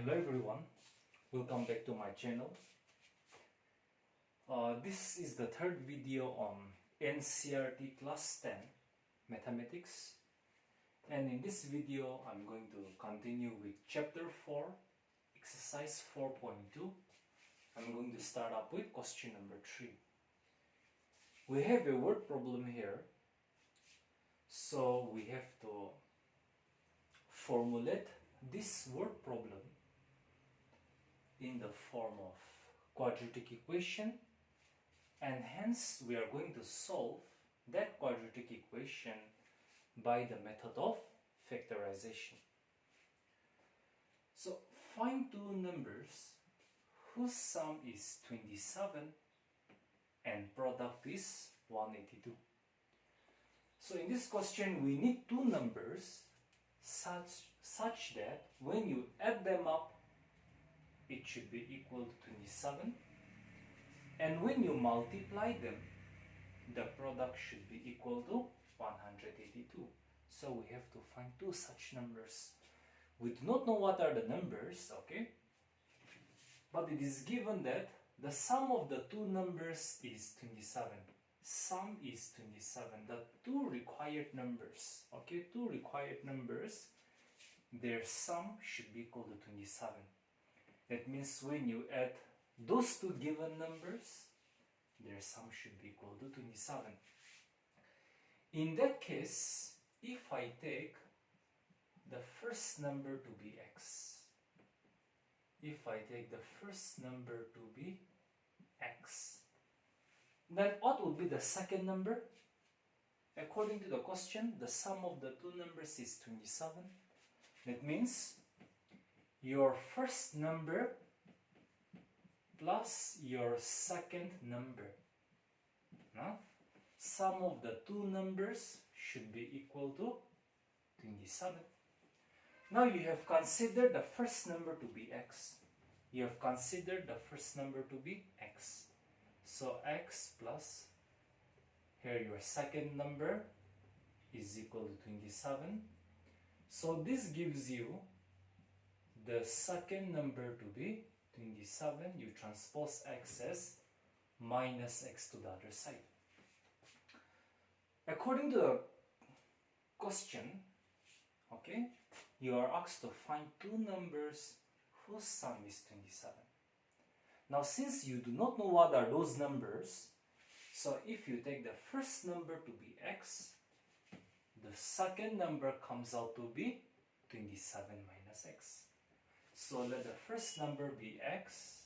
Hello everyone, welcome back to my channel. This is the third video on NCERT class 10 mathematics, and in this video I'm going to continue with chapter 4 exercise 4.2. I'm going to start up with question number 3. We have a word problem here, so we have to formulate this word problem in the form of quadratic equation, and hence we are going to solve that quadratic equation by the method of factorization. So find two numbers whose sum is 27 and product is 182. So in this question we need two numbers such that when you add them up it should be equal to 27, and when you multiply them the product should be equal to 182. So we have to find two such numbers. We do not know what are the numbers, okay? But it is given that the sum of the two numbers is 27. Sum is 27. The two required numbers, okay? Two required numbers, their sum should be equal to 27. That means when you add those two given numbers, their sum should be equal to 27. In that case, if I take the first number to be x, then what would be the second number? According to the question, the sum of the two numbers is 27. That means your first number plus your second number. Now, sum of the two numbers should be equal to 27. Now you have considered the first number to be x. So x plus here your second number is equal to 27. So this gives you the second number to be 27. You transpose x as minus x to the other side. According to the question, okay, you are asked to find two numbers whose sum is 27. Now since you do not know what are those numbers, so if you take the first number to be x, the second number comes out to be 27 minus x. So let the first number be x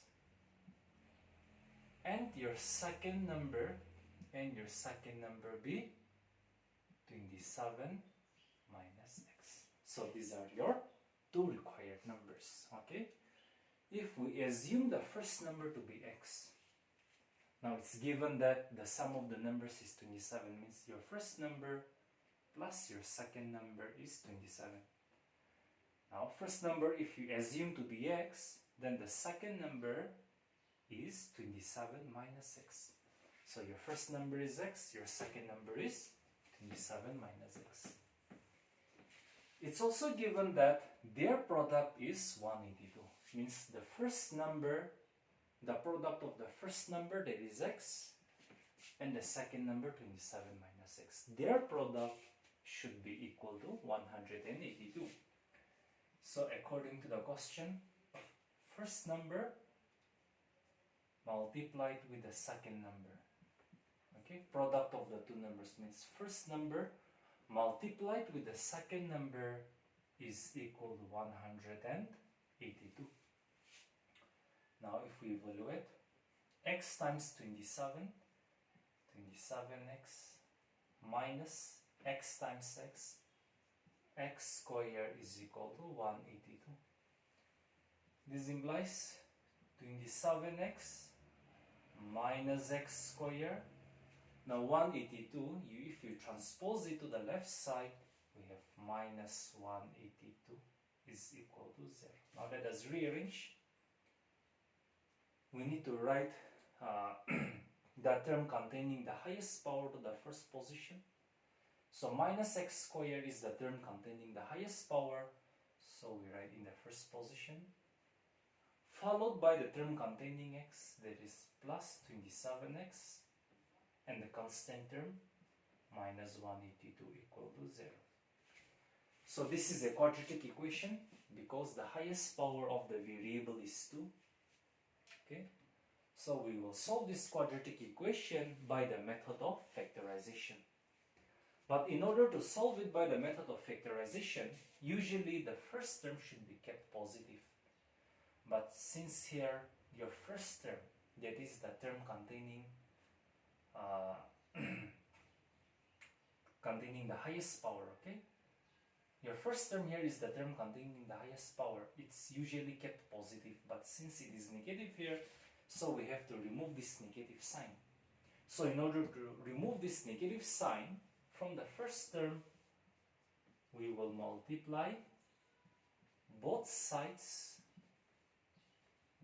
and your second number be 27 minus x. So these are your two required numbers, okay? If we assume the first number to be x, now it's given that the sum of the numbers is 27, means your first number plus your second number is 27. Now first number, if you assume to be x, then the second number is 27 minus x. So your first number is x, your second number is 27 minus x. It's also given that their product is 182. Means the first number, the product of the first number, that is x, and the second number 27 minus x. Their product should be equal to 182. So according to the question, first number multiplied with the second number. Okay, product of the two numbers means first number multiplied with the second number is equal to 182. Now if we evaluate x times 27, 27x minus x times x, x squared is equal to 182. This implies 27x minus x squared. Now 182, if you transpose it to the left side, we have minus 182 is equal to 0. Now let us rearrange. We need to write the term containing the highest power to the first position. So minus x squared is the term containing the highest power. So we write in the first position. followed by the term containing x, that is plus 27x, and the constant term minus 182 equal to 0. So this is a quadratic equation because the highest power of the variable is 2. Okay, so we will solve this quadratic equation by the method of factorization. But in order to solve it by the method of factorization, usually the first term should be kept positive. But since here your first term, that is the term containing containing the highest power, okay? Your first term here is the term containing the highest power. It's usually kept positive, but since it is negative here, so we have to remove this negative sign. So in order to remove this negative sign from the first term, we will multiply both sides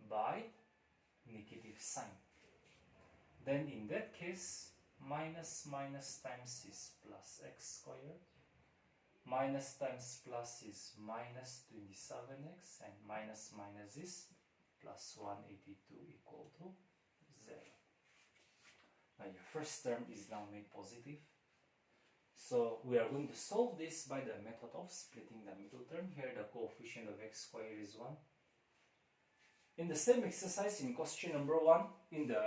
by negative sign. Then in that case, minus minus times is plus x squared, minus times plus is minus 27x, and minus minus is plus 182 equal to 0. Now your first term is now made positive. So we are going to solve this by the method of splitting the middle term. Here the coefficient of x squared is 1. In the same exercise in question number 1, in the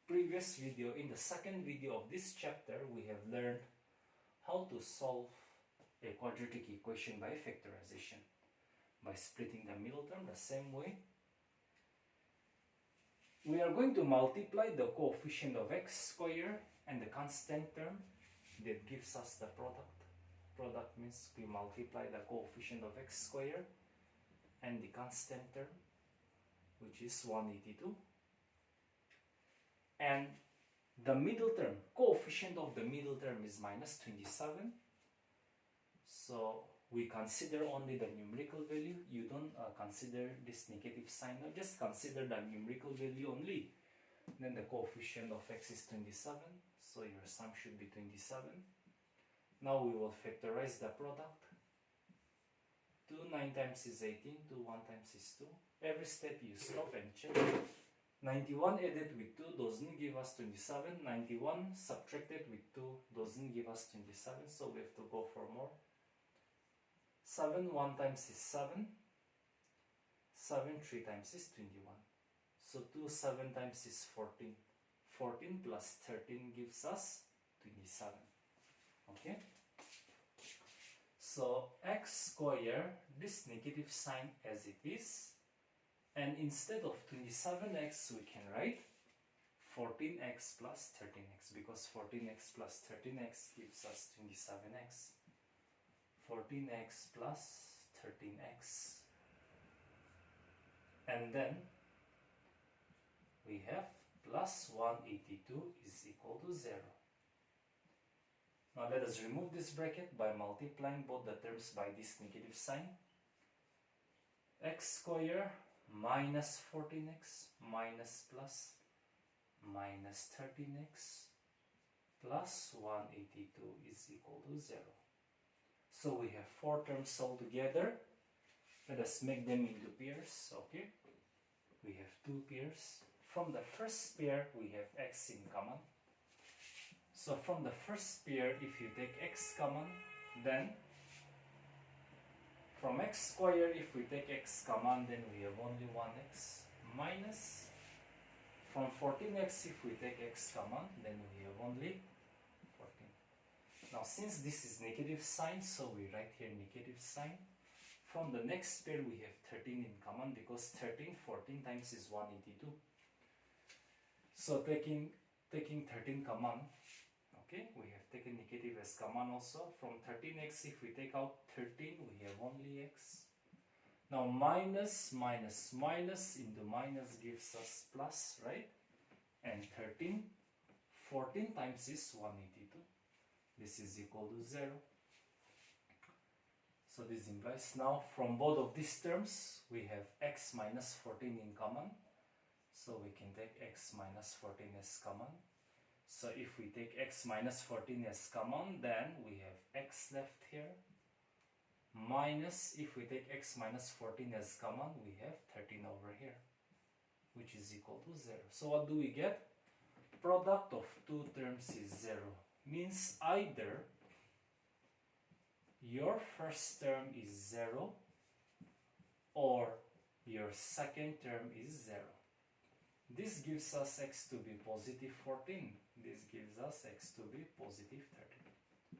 previous video, in the second video of this chapter, we have learned how to solve a quadratic equation by factorization, by splitting the middle term the same way. We are going to multiply the coefficient of x squared and the constant term that gives us the product. Product means we multiply the coefficient of x squared and the constant term, which is 182. And the middle term, coefficient of the middle term is minus 27. So we consider only the numerical value. You don't consider this negative sign. No, just consider the numerical value only. Then the coefficient of x is 27. So your sum should be 27. Now we will factorize the product. 2 9 times is 18. 2 1 times is 2. Every step you stop and check. 91 added with 2 doesn't give us 27. 91 subtracted with 2 doesn't give us 27. So we have to go for more. 7 1 times is 7. 7 3 times is 21. So 2 7 times is 14. 14 plus 13 gives us 27. Okay. So x squared, this negative sign as it is, and instead of 27x we can write 14x plus 13x, because 14x plus 13x gives us 27x. 14x plus 13x, and then we have plus 182 is equal to 0. Now let us remove this bracket by multiplying both the terms by this negative sign. X squared minus 14x minus plus minus 13x plus 182 is equal to 0. So we have 4 terms altogether. Let us make them into pairs. Okay, we have 2 pairs. From the first pair we have x in common. So from the first pair, if you take x common, then from x squared, if we take x common, then we have only 1x minus, from 14x, if we take x common, then we have only 14. Now since this is negative sign, so we write here negative sign. From the next pair we have 13 in common, because 13 14 times is 182. So taking 13 common, okay, we have taken negative as common also. From 13x, if we take out 13, we have only x. Now minus minus minus into minus gives us plus, right? And 14 times is 182. This is equal to 0. So this implies now from both of these terms we have x minus 14 in common. So we can take x minus 14 as common. So if we take x minus 14 as common, then we have x left here minus, if we take x minus 14 as common, we have 13 over here, which is equal to 0. So what do we get? Product of two terms is 0. Means either your first term is 0 or your second term is 0. This gives us x to be positive 14. This gives us x to be positive 13.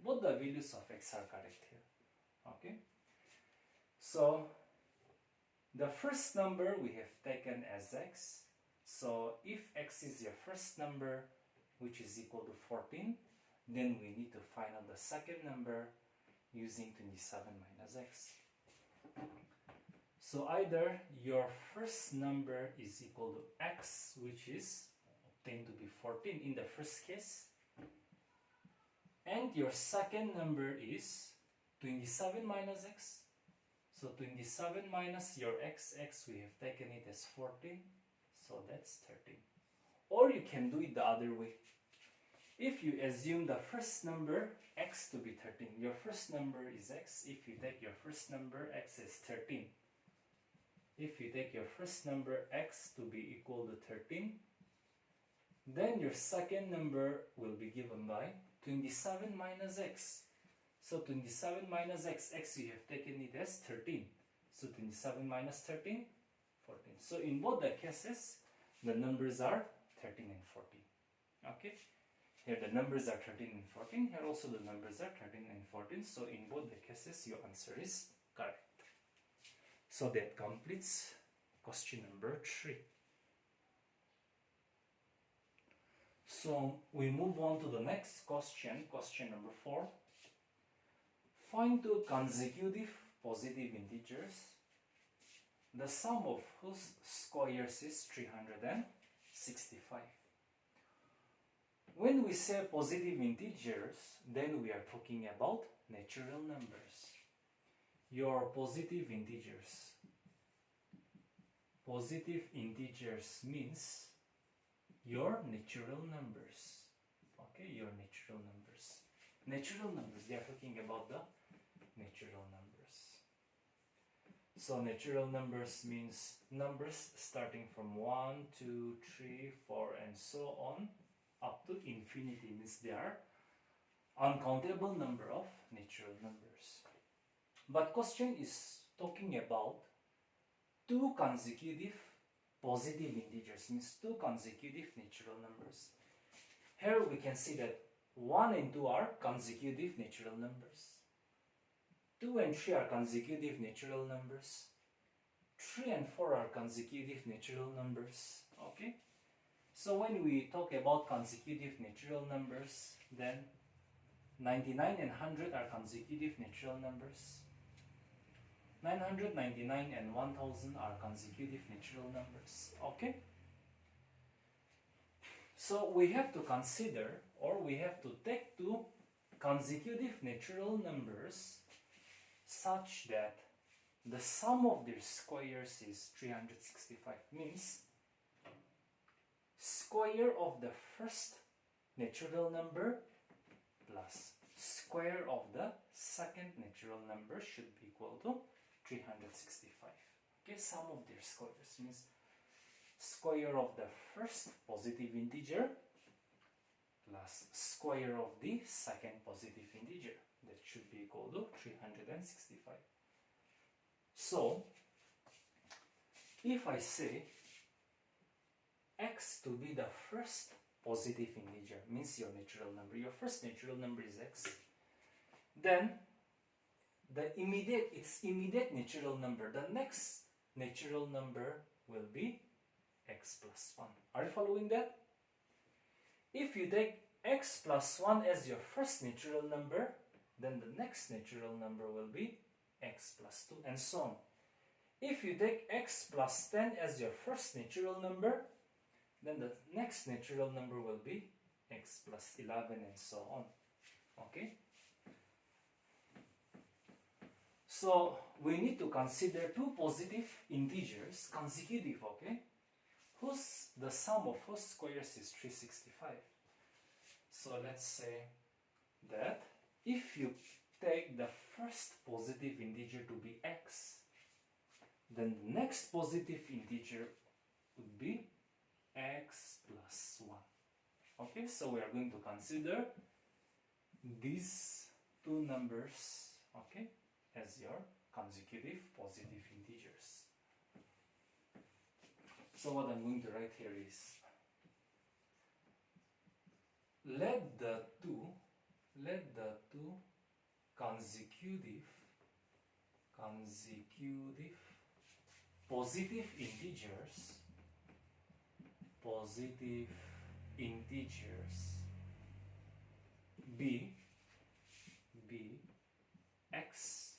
Both the values of x are correct here. Okay. So the first number we have taken as x. So if x is your first number, which is equal to 14, then we need to find out the second number using 27 minus x. So either your first number is equal to x, which is obtained to be 14 in the first case, and your second number is 27 minus x. So 27 minus your x, we have taken it as 14, so that's 13. Or you can do it the other way. If you assume the first number x to be 13, your first number is x. If you take your first number x as 13, if you take your first number x to be equal to 13, then your second number will be given by 27 minus x. So 27 minus x, you have taken it as 13. So 27 minus 13, 14. So in both the cases, the numbers are 13 and 14. Okay? Here the numbers are 13 and 14. Here also the numbers are 13 and 14. So in both the cases, your answer is correct. So that completes question number 3. So we move on to the next question, question number 4. Find two consecutive positive integers, the sum of whose squares is 365. When we say positive integers, then we are talking about natural numbers. Your positive integers. Positive integers means your natural numbers. Okay, your natural numbers. Natural numbers, they are talking about the natural numbers. So natural numbers means numbers starting from 1, 2, 3, 4 and so on up to infinity, means they are uncountable number of natural numbers. But question is talking about two consecutive positive integers, means two consecutive natural numbers. Here we can see that 1 and 2 are consecutive natural numbers. 2 and 3 are consecutive natural numbers. 3 and 4 are consecutive natural numbers. Okay? So when we talk about consecutive natural numbers, then 99 and 100 are consecutive natural numbers. 999 and 1000 are consecutive natural numbers. Okay? So we have to consider, or we have to take two consecutive natural numbers such that the sum of their squares is 365, means square of the first natural number plus square of the second natural number should be equal to 365. Okay, sum of their squares means square of the first positive integer plus square of the second positive integer. That should be equal to 365. So, if I say x to be the first positive integer, means your natural number, your first natural number is x, then its immediate natural number, the next natural number will be x plus 1. Are you following that? If you take x plus 1 as your first natural number, then the next natural number will be x plus 2 and so on. If you take x plus 10 as your first natural number, then the next natural number will be x plus 11 and so on. Okay? So we need to consider two positive integers, consecutive, okay, whose the sum of whose squares is 365. So let's say that if you take the first positive integer to be x, then the next positive integer would be x plus 1. Okay, so we are going to consider these two numbers, okay, as your consecutive positive integers. So what I'm going to write here is, let the two consecutive positive integers be x.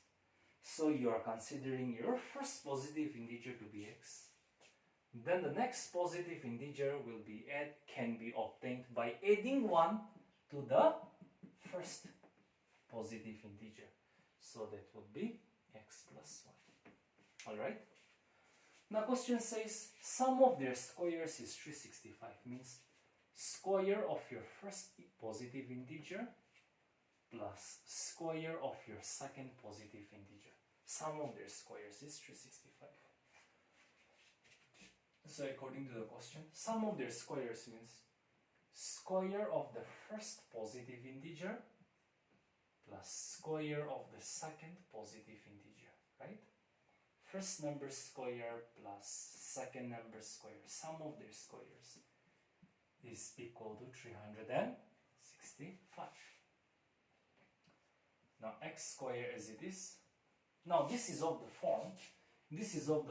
So you are considering your first positive integer to be x. Then the next positive integer can be obtained by adding 1 to the first positive integer. So that would be x plus 1. Alright? Now question says sum of their squares is 365. Means square of your first positive integer plus square of your second positive integer. Sum of their squares is 365. So according to the question, sum of their squares means square of the first positive integer plus square of the second positive integer, right? First number square plus second number square, sum of their squares is equal to 365. Now x square as it is. Now this is of the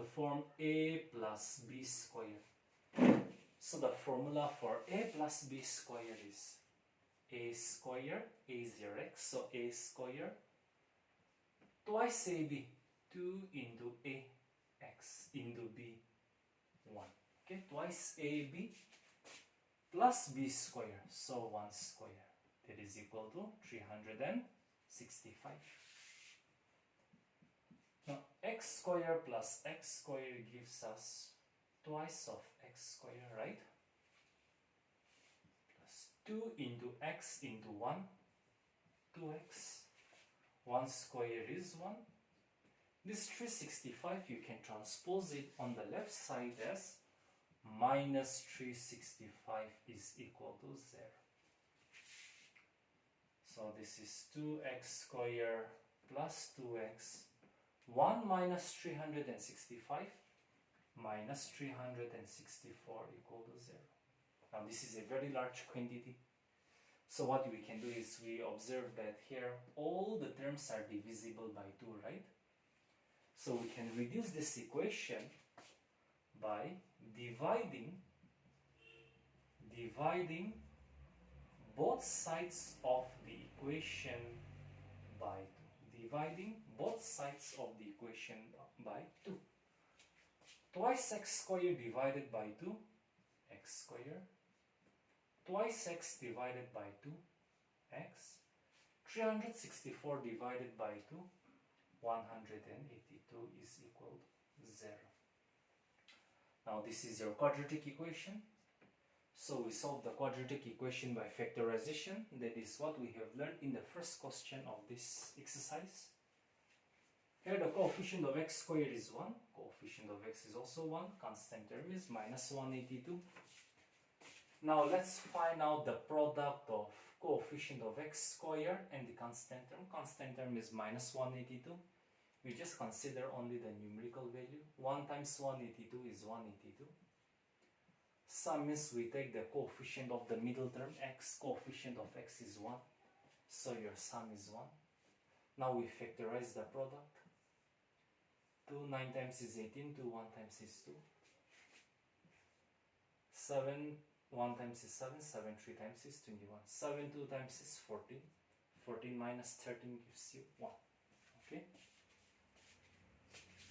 form a plus b square. So the formula for a plus b square is a square, a is your x, so a square twice ab, 2 into a x into b, 1. Okay, twice ab plus b square, so 1 square. That is equal to 365. Now x square plus x square gives us twice of x square, right? Plus 2 into x into 1, 2x. 1 square is 1. This 365 you can transpose it on the left side as minus 365 is equal to 0. So this is 2x square plus 2x. 1 minus 365 minus 364 equal to 0. Now this is a very large quantity. So what we can do is we observe that here all the terms are divisible by 2, right? So we can reduce this equation by dividing both sides of the equation by 2. Dividing both sides of the equation by 2. Twice x squared divided by 2, x squared. Twice x divided by 2, x. 364 divided by 2, 182 is equal to 0. Now this is your quadratic equation. So we solve the quadratic equation by factorization. That is what we have learned in the first question of this exercise. Here the coefficient of x squared is 1. Coefficient of x is also 1. Constant term is minus 182. Now let's find out the product of coefficient of x squared and the constant term. Constant term is minus 182. We just consider only the numerical value. 1 times 182 is 182. Sum means we take the coefficient of the middle term, x. Coefficient of x is 1. So your sum is 1. Now we factorize the product. 2 9 times is 18, 2 1 times is 2. 7 1 times is 7, 7 3 times is 21. 7 2 times is 14. 14 minus 13 gives you 1. Okay?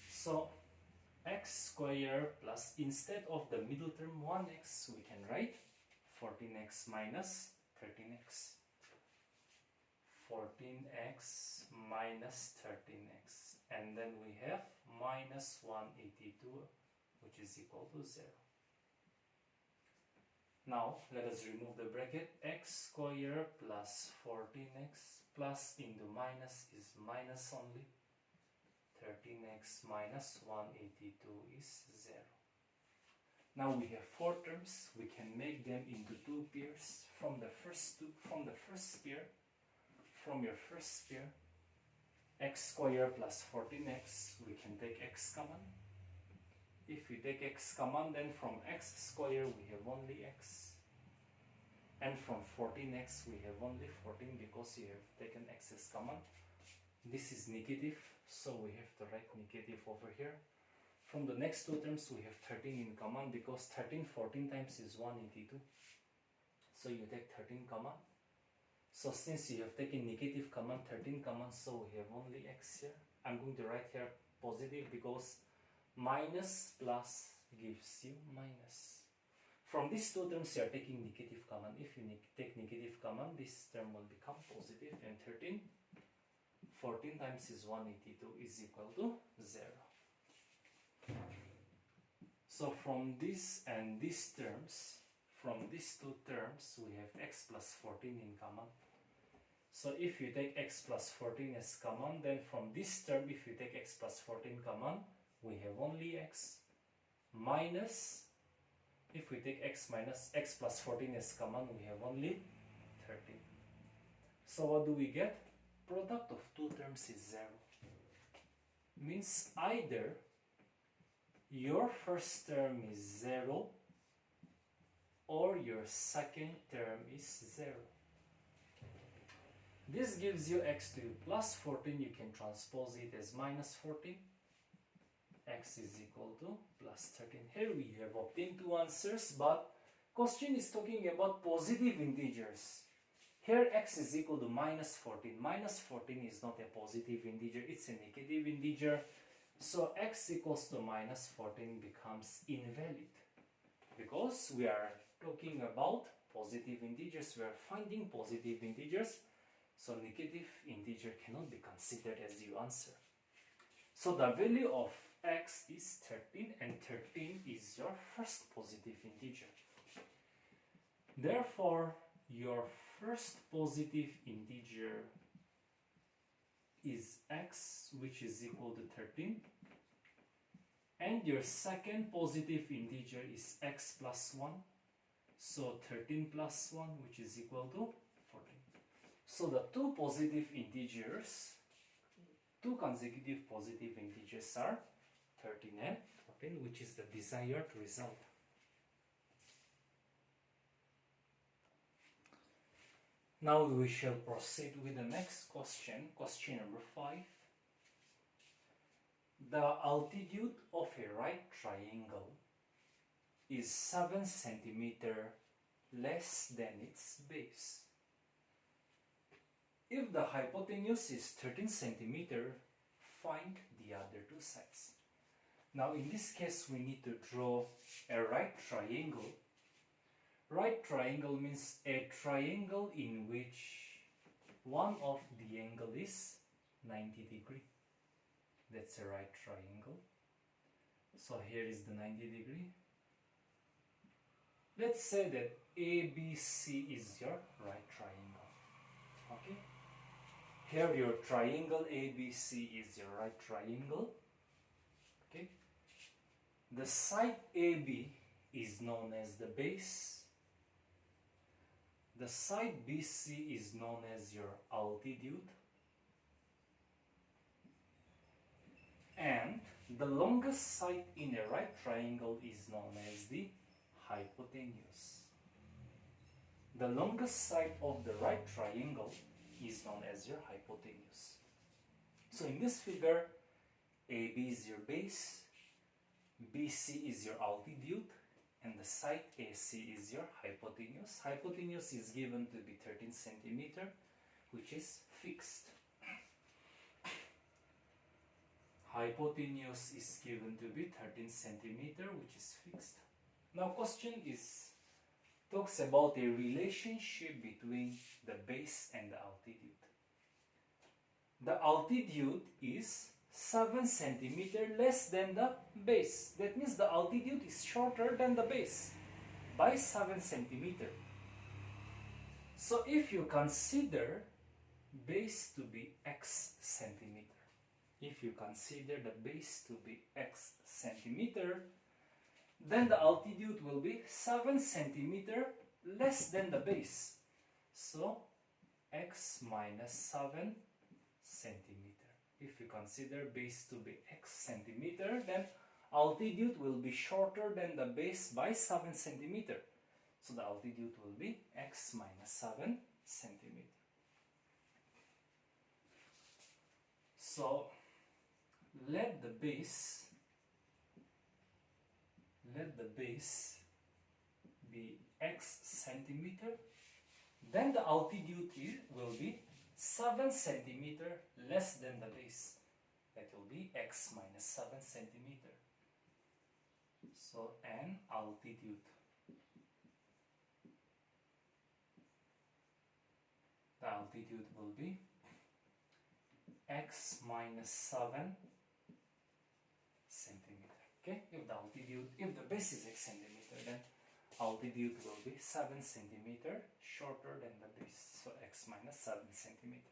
So x squared plus, instead of the middle term 1x, we can write 14x minus 13x. 14x minus 13x. And then we have minus 182, which is equal to 0. Now let us remove the bracket. X square plus 14x plus into minus is minus only. 13x minus 182 is 0. Now we have 4 terms. We can make them into 2 pairs. From your first pair, x square plus 14x, we can take x common. If we take x common, then from x square we have only x, and from 14x we have only 14 because you have taken x as common. This is negative, so we have to write negative over here. From the next 2 terms we have 13 in common because 14 times is 182. So you take 13 common. So since you have taken negative common, 13 common, so we have only x here. I'm going to write here positive because minus plus gives you minus. From these 2 terms you are taking negative common. If you take negative common, this term will become positive, and 14 times is 182 is equal to 0. So from this and these terms, from these 2 terms, we have x plus 14 in common. So if you take x plus 14 as common, then from this term, if you take x plus 14 common, we have only x minus, if we take x minus x plus 14 as common, we have only 13. So what do we get? Product of 2 terms is 0. Means either your first term is 0 or your second term is 0. This gives you x to plus 14. You can transpose it as minus 14. X is equal to plus 13. Here we have obtained 2 answers, but question is talking about positive integers. Here x is equal to minus 14. Minus 14 is not a positive integer, it's a negative integer. So x equals to minus 14 becomes invalid because we are talking about positive integers. We are finding positive integers, so negative integer cannot be considered as your answer. So the value of x is 13, and 13 is your first positive integer. Therefore, your first positive integer is x, which is equal to 13, and your second positive integer is x plus 1, so 13 plus 1, which is equal to 14. So the 2 positive integers, 2 consecutive positive integers are 13 and 14, which is the desired result. Now we shall proceed with the next question, question number 5. The altitude of a right triangle is 7 cm less than its base. If the hypotenuse is 13 cm, find the other 2 sides. Now in this case we need to draw a right triangle. Right triangle means a triangle in which one of the angle is 90 degree. That's a right triangle. So here is the 90 degree. Let's say that ABC is your right triangle. Okay? Here your triangle ABC is your right triangle. Okay? The side AB is known as the base. The side BC is known as your altitude. And the longest side in a right triangle is known as the hypotenuse. The longest side of the right triangle is known as your hypotenuse. So in this figure, AB is your base, BC is your altitude, and the side AC is your hypotenuse. Hypotenuse is given to be 13 cm, which is fixed. Hypotenuse is given to be 13 cm, which is fixed. Now question talks about a relationship between the base and the altitude. The altitude is 7 cm less than the base. That means the altitude is shorter than the base. by 7 centimeter. So if you consider base to be x centimeter, if you consider the base to be x centimeter, then the altitude will be 7 centimeter less than the base. So x minus 7 centimeter. If you consider base to be x centimeter, then altitude will be shorter than the base by 7 centimeter. So the altitude will be x minus 7 centimeter. So let the base be x centimeter, then the altitude will be 7 centimeter less than the base. That will be x minus 7 centimeter. So n altitude. The altitude will be x minus 7 centimeter. Okay, if the base is x centimeter, then altitude will be 7 centimeter shorter than the base. So x minus 7 centimeter.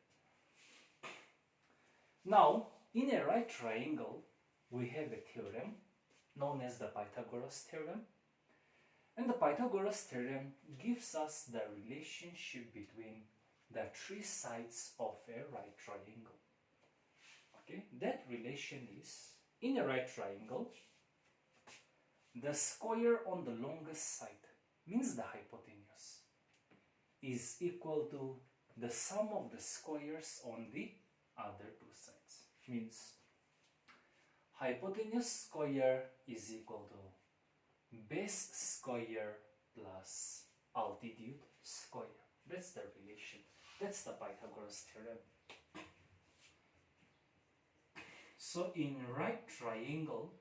Now, in a right triangle, we have a theorem known as the Pythagoras theorem. And the Pythagoras theorem gives us the relationship between the three sides of a right triangle. Okay, that relation is, in a right triangle, the square on the longest side, means the hypotenuse, is equal to the sum of the squares on the other two sides. Means hypotenuse square is equal to base square plus altitude square. That's the relation. That's the Pythagoras theorem. So in right triangle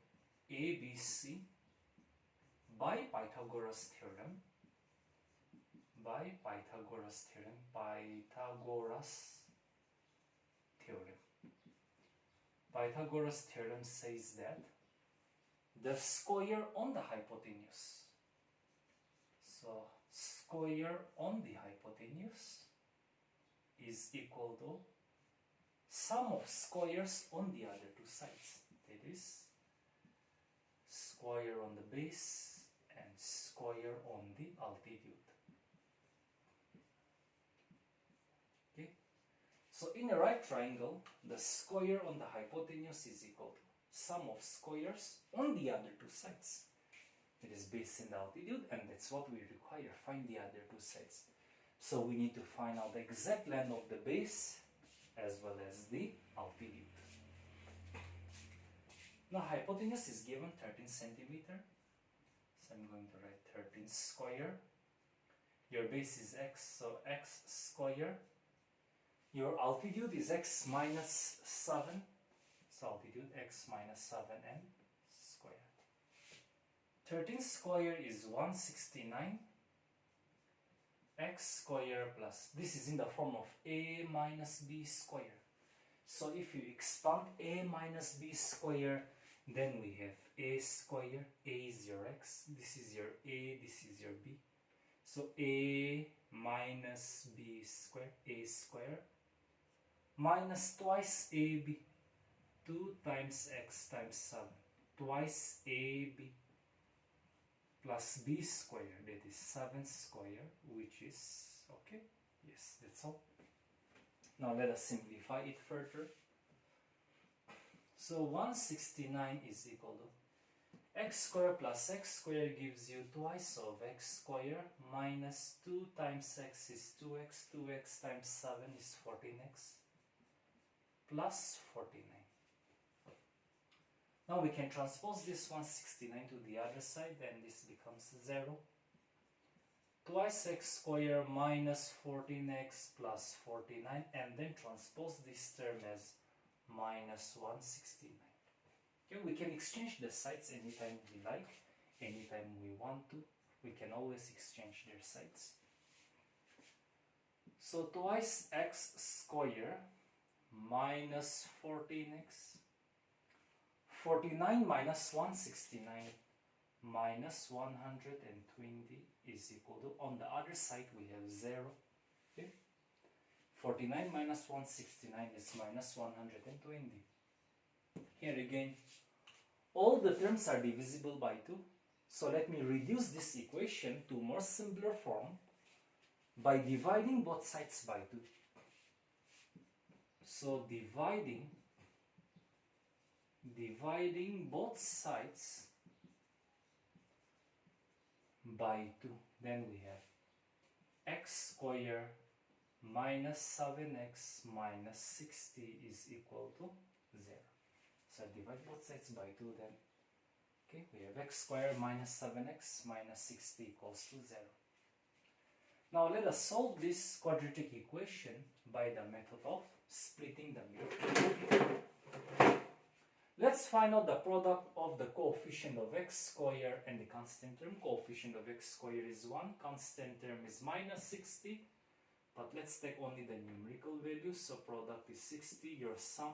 ABC, by Pythagoras theorem, Pythagoras theorem says that the square on the hypotenuse, so square on the hypotenuse is equal to sum of squares on the other two sides. That is square on the base and square on the altitude. Okay, so in a right triangle, the square on the hypotenuse is equal to sum of squares on the other two sides. It is base and altitude, and that's what we require. Find the other two sides. So we need to find out the exact length of the base as well as the altitude. Now hypotenuse is given 13 centimeter. So I'm going to write 13 square. Your base is x, so x square. Your altitude is x minus 7. So altitude x minus 7n square. 13 square is 169. X square plus, this is in the form of a minus b square. So if you expand a minus b square, then we have a square. A is your x, this is your a, this is your b. So a minus b square, a square, minus twice ab, 2 times x times 7, twice ab, plus b square, that is 7 square, which is, okay, yes, that's all. Now let us simplify it further. So 169 is equal to x square plus x square gives you twice of x square, minus 2 times x is 2x, 2x times 7 is 14x, plus 49. Now we can transpose this 169 to the other side, and this becomes 0. Twice x square minus 14x plus 49, and then transpose this term as minus 169. Okay, we can exchange the sides anytime we like, anytime we want to. We can always exchange their sides. So twice x square minus 14x, 49 minus 169, minus 120 is equal to, on the other side we have 0. Okay? 49 minus 169 is minus 120. Here again, all the terms are divisible by 2. So let me reduce this equation to more simpler form by dividing both sides by 2. So dividing both sides by 2, then we have x squared minus 7x minus 60 is equal to 0. So divide both sides by 2, then okay, we have x squared minus 7x minus 60 equals to 0. Now let us solve this quadratic equation by the method of splitting the middle. Let's find out the product of the coefficient of x squared and the constant term. Coefficient of x squared is 1, constant term is minus 60, but let's take only the numerical value, so product is 60, your sum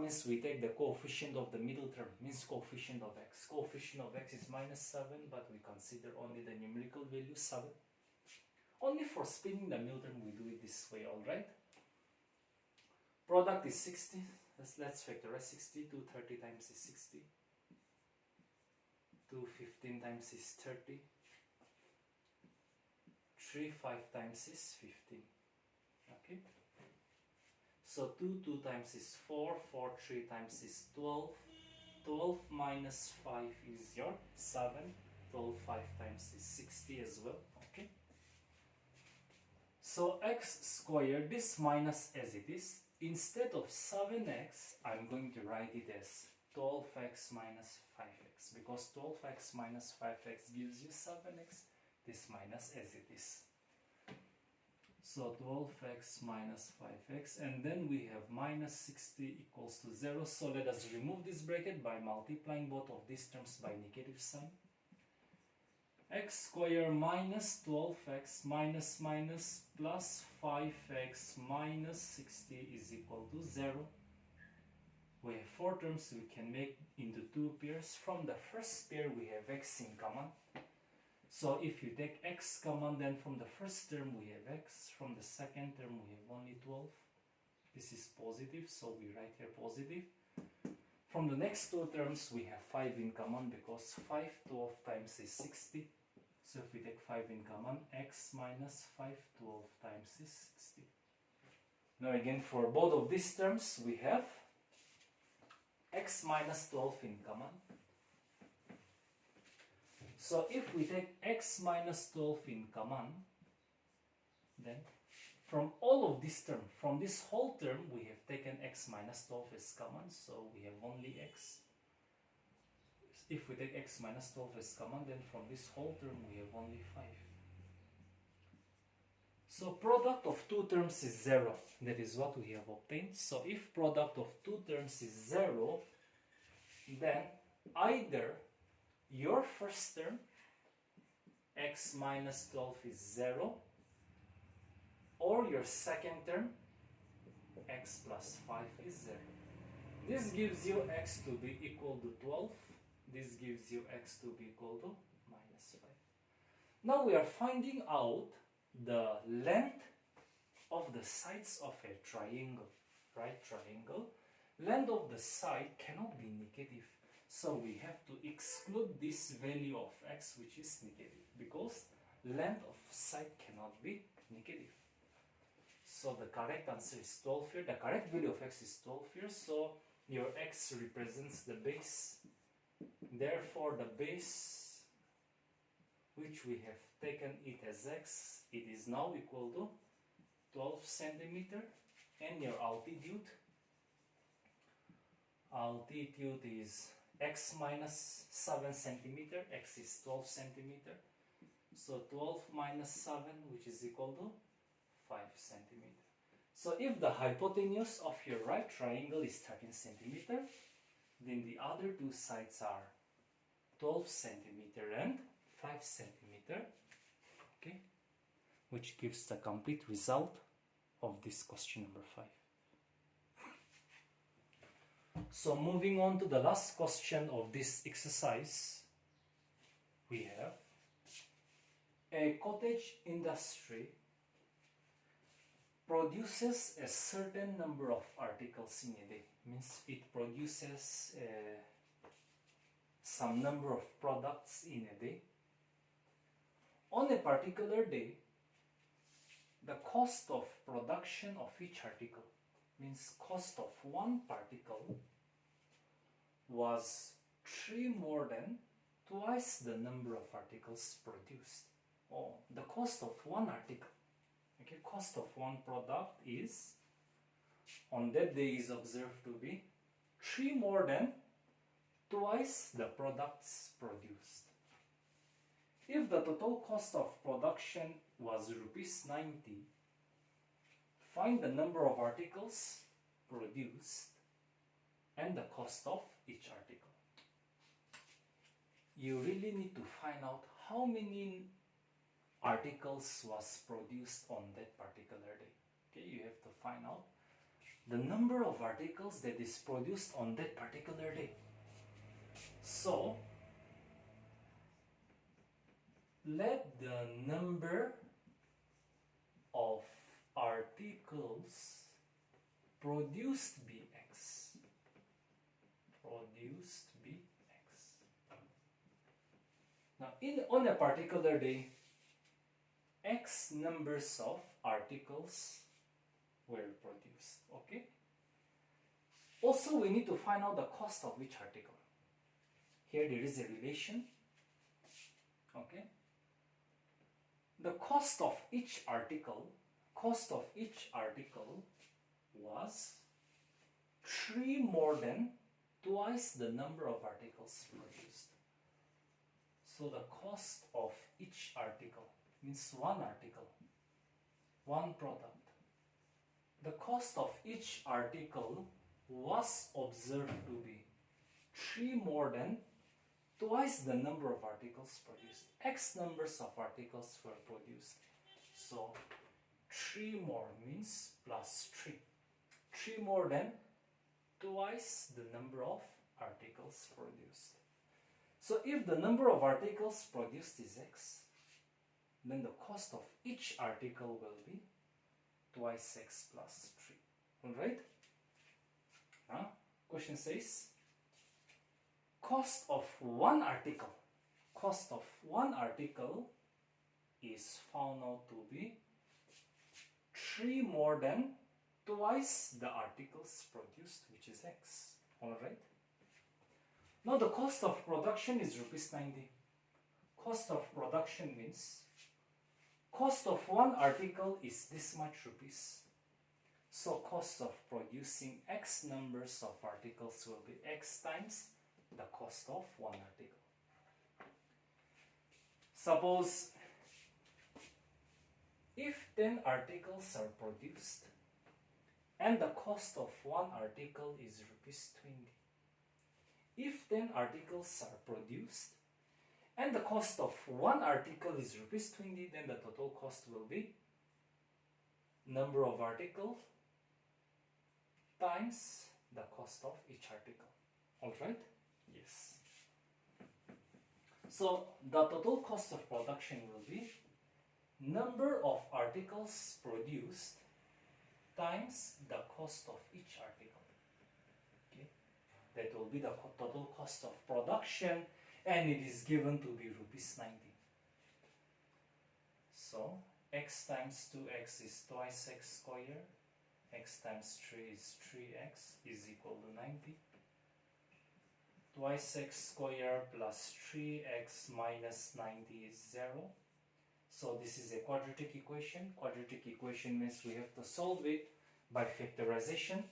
means we take the coefficient of the middle term, means coefficient of x. Coefficient of x is minus 7, but we consider only the numerical value 7. Only for splitting the middle term we do it this way, alright? Product is 60. Let's factorize 60. 2 30 times is 60. 2 15 times is 30. 3 5 times is 15. Okay. So 2 2 times is 4. 4 3 times is 12. 12 minus 5 is your 7. 12 5 times is 60 as well. Okay. So x squared, this minus as it is. Instead of 7x, I'm going to write it as 12x minus 5x, because 12x minus 5x gives you 7x, this minus as it is. So 12x minus 5x, and then we have minus 60 equals to 0. So let us remove this bracket by multiplying both of these terms by negative sign. X squared minus 12x minus minus plus 5x minus 60 is equal to 0. We have 4 terms we can make into 2 pairs. From the first pair we have x in common. So if you take x common, then from the first term we have x. From the second term we have only 12. This is positive, so we write here positive. From the next 2 terms we have 5 in common, because 5 12 times is 60. So if we take 5 in common, x minus 5 12 times is 60. Now again, for both of these terms we have x minus 12 in common. So if we take x minus 12 in common, then from all of this term, from this whole term, we have taken x minus 12 as common, so we have only x. If we take x minus 12 as common, then from this whole term we have only 5. So product of 2 terms is 0. That is what we have obtained. So if product of 2 terms is 0, then either your first term, x minus 12 is 0, or your second term, x plus 5 is 0. This gives you x to be equal to 12. This gives you x to be equal to minus 5. Now we are finding out the length of the sides of a triangle. Right triangle. Length of the side cannot be negative. So we have to exclude this value of x, which is negative, because length of side cannot be negative. So the correct answer is 12 here. The correct value of x is 12 here. So your x represents the base. Therefore the base, which we have taken it as x, it is now equal to 12 centimeter, and your altitude is x minus 7 centimeter, x is 12 centimeter, so 12 minus 7, which is equal to 5 centimeter. So if the hypotenuse of your right triangle is 13 centimeter, then the other 2 sides are 12 centimeter and 5 centimeter, okay, which gives the complete result of this question number 5. So moving on to the last question of this exercise, we have a cottage industry produces a certain number of articles in a day. Means it produces some number of products in a day. On a particular day, the cost of production of each article, means cost of one particle, was 3 more than twice the number of articles produced. Oh, the cost of one article, okay, cost of one product is, on that day, is observed to be 3 more than twice the products produced. If the total cost of production was rupees 90, find the number of articles produced and the cost of each article. You really need to find out how many articles was produced on that particular day. Okay, you have to find out the number of articles that is produced on that particular day. So let the number of articles produced be x. Produced be x. Now, on a particular day, x numbers of articles were produced. Okay. Also, we need to find out the cost of each article. Here there is a relation. Okay. The cost of each article was 3 more than twice the number of articles produced. So the cost of each article means one article, one product. The cost of each article was observed to be 3 more than twice the number of articles produced. X numbers of articles were produced. So 3 more means plus 3. 3 more than twice the number of articles produced. So if the number of articles produced is x, then the cost of each article will be twice x plus 3. Alright? Question says, cost of one article is found out to be 3 more than twice the articles produced, which is x. Alright? Now the cost of production is rupees 90. Cost of production means cost of one article is this much rupees. So cost of producing x numbers of articles will be x times the cost of one article. Suppose if 10 articles are produced and the cost of one article is rupees 20. If 10 articles are produced and the cost of one article is rupees 20, then the total cost will be number of articles times the cost of each article. Alright? Yes. So the total cost of production will be number of articles produced times the cost of each article. Okay? That will be the total cost of production, and it is given to be rupees 90. So x times 2x is twice x square, x times 3 is 3x is equal to 90. Twice x square plus 3x minus 90 is 0. So this is a quadratic equation. Quadratic equation means we have to solve it by factorization.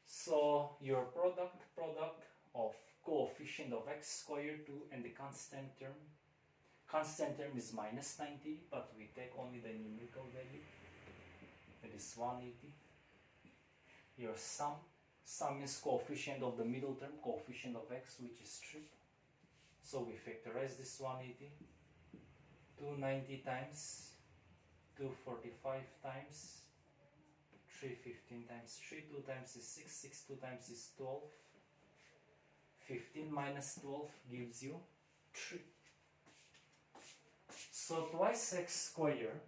So your product of coefficient of x squared 2 and the constant term is minus 90, but we take only the numerical value, that is 180. Your sum is coefficient of the middle term, coefficient of x, which is 3. So we factorize this 180. 290 times 245 times 3 15 times 3, 2 times is 6, 6 2 times is 12. 15 minus 12 gives you 3. So twice x squared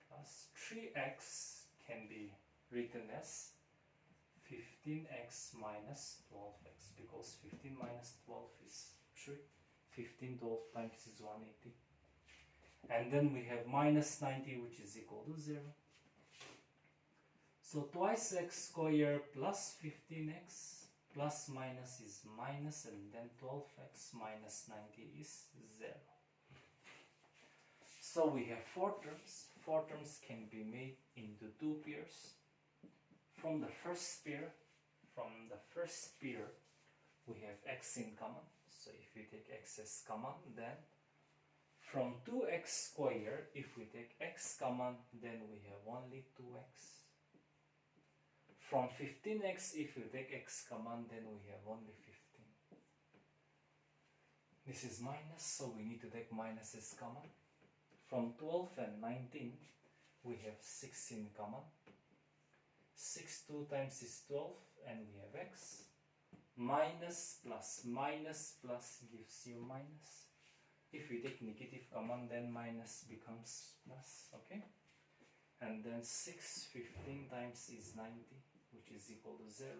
plus 3x can be written as 15x minus 12x, because 15 minus 12 is 3. 15 12 times is 180. And then we have minus 90, which is equal to 0. So twice x squared plus 15x plus minus is minus, and then 12x minus 90 is 0. So we have 4 terms. 4 terms can be made into 2 pairs. From the first pair, we have x in common. So if we take x as common, then from 2x squared, if we take x common, then we have only 2x. From 15x, if we take x common, then we have only 15. This is minus, so we need to take minus as common. From 12 and 19, we have 6 in common. 6 2 times is 12, and we have x. Minus plus minus plus gives you minus. If we take negative common, then minus becomes plus, okay? And then 6 15 times is 90, which is equal to 0.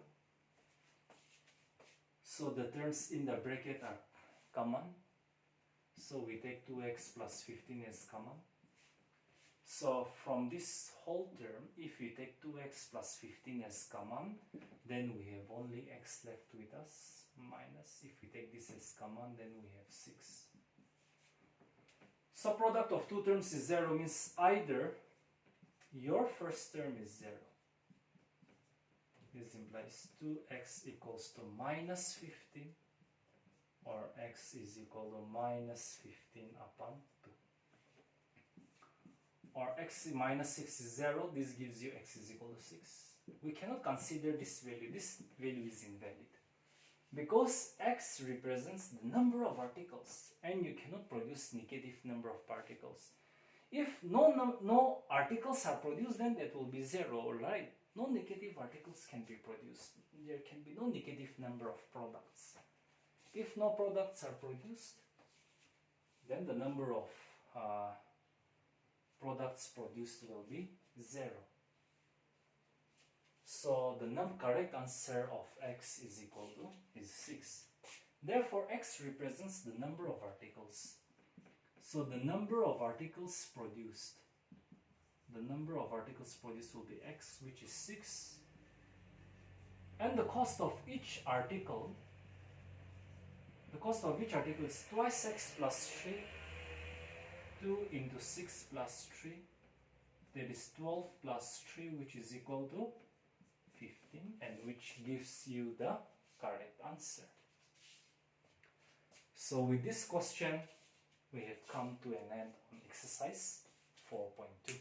So the terms in the bracket are common. So we take 2x plus 15 as common. So from this whole term, if we take 2x plus 15 as common, then we have only x left with us, minus. If we take this as common, then we have 6. So product of 2 terms is 0, means either your first term is 0. This implies 2x equals to minus 15, or x is equal to minus 15 upon 2. Or x minus 6 is 0, this gives you x is equal to 6. We cannot consider this value is invalid. Because x represents the number of articles, and you cannot produce negative number of particles. If no articles are produced, then that will be 0, right? No negative articles can be produced. There can be no negative number of products. If no products are produced, then the number of products produced will be 0. So the correct answer of x is equal to is 6. Therefore, x represents the number of articles. So the number of articles produced, will be x, which is 6. And the cost of each article, is twice x plus 3. 2 into 6 plus 3, that is 12 plus 3, which is equal to 15, and which gives you the correct answer. So with this question, we have come to an end on exercise 4.2.